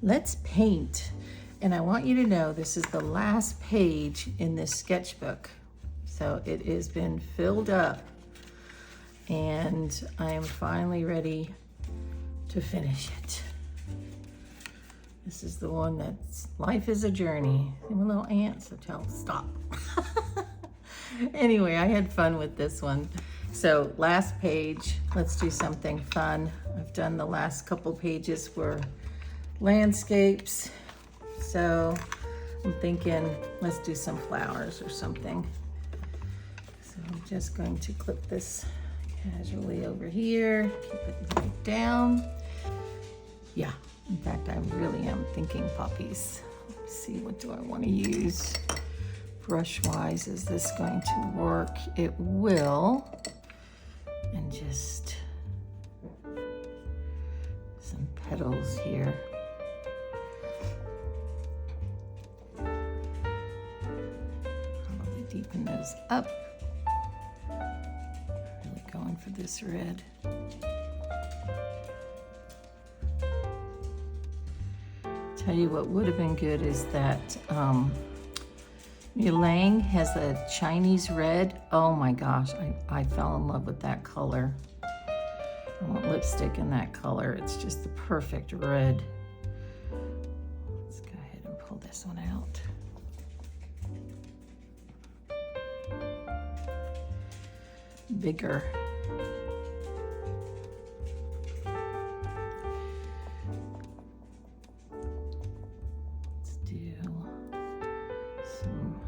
Let's paint. And I want you to know this is the last page in this sketchbook. So it has been filled up and I am finally ready to finish it. This is the one that's life is a journey. I'm a little ant, so tell stop. Anyway, I had fun with this one. So last page, let's do something fun. I've done the last couple pages were landscapes. So I'm thinking let's do some flowers or something. So I'm just going to clip this casually over here, keep it right down. Yeah, in fact, I really am thinking poppies. Let's see, what do I want to use? Brush-wise, is this going to work? It will. And just some petals here. Probably deepen those up. Really going for this red. Tell you what would have been good is that Ylang has a Chinese red. Oh my gosh, I fell in love with that color. I want lipstick in that color. It's just the perfect red. Let's go ahead and pull this one out. Bigger. Let's do some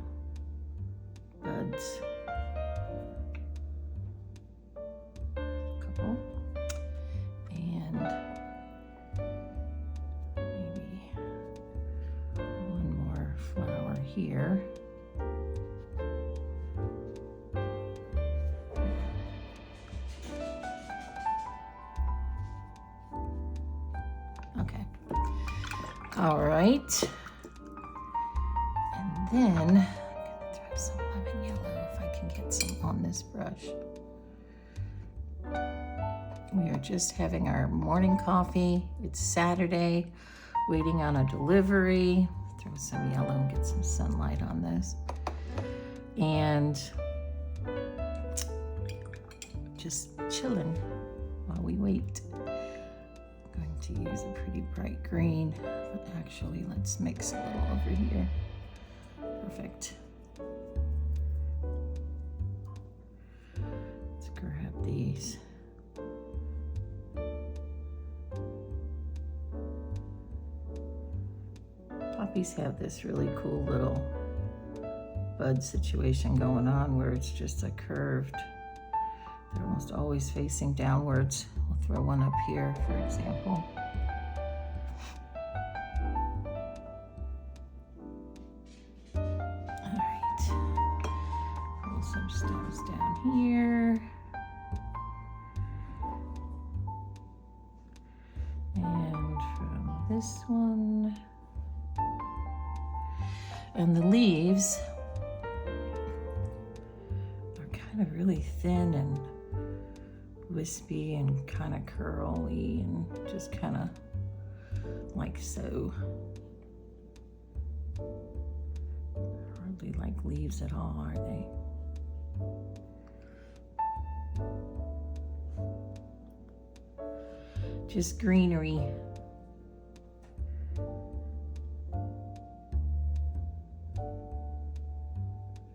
buds. A couple. And maybe one more flower here. Okay. All right. And then I'm gonna throw some lemon yellow if I can get some on this brush. We are just having our morning coffee. It's Saturday, waiting on a delivery. Throw some yellow and get some sunlight on this. And just chilling while we wait. I'm going to use a pretty bright green, but actually let's mix a little over here. Perfect. Let's grab these. Poppies have this really cool little bud situation going on where it's just a curved, they're almost always facing downwards. We'll throw one up here, for example. All right, pull some stems down here. And from this one, and the leaves are kind of really thin and wispy and kind of curly and just kind of like so. Hardly like leaves at all, are they? Just greenery.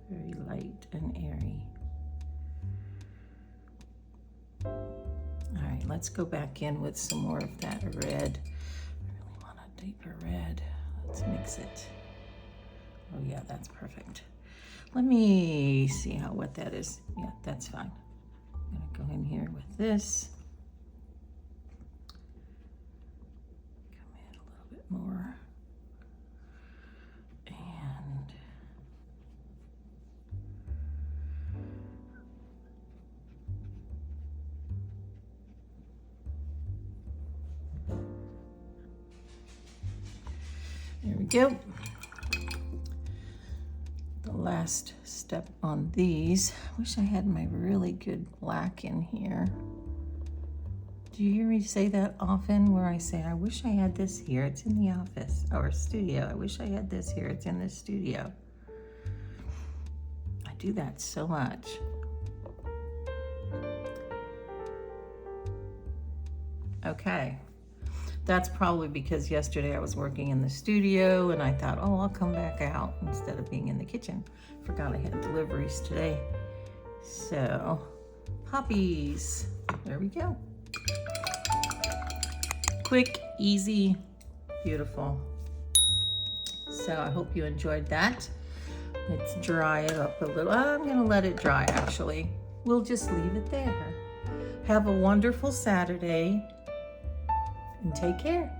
Very light and airy. All right, let's go back in with some more of that red. I really want a deeper red. Let's mix it. Oh yeah, that's perfect. Let me see how wet that is. Yeah, that's fine. I'm gonna go in here with this. Come in a little bit more. And there we go. The last step on these. I wish I had my really good black in here Do you hear me say that often where I say, I wish I had this here, it's in the office or studio. I wish I had this here, it's in the studio. I do that so much. Okay. That's probably because yesterday I was working in the studio and I thought, oh, I'll come back out instead of being in the kitchen. Forgot I had deliveries today. So, Poppies. There we go. Quick, easy, beautiful. So I hope you enjoyed that. Let's dry it up a little. I'm gonna let it dry actually. We'll just leave it there. Have a wonderful Saturday and take care.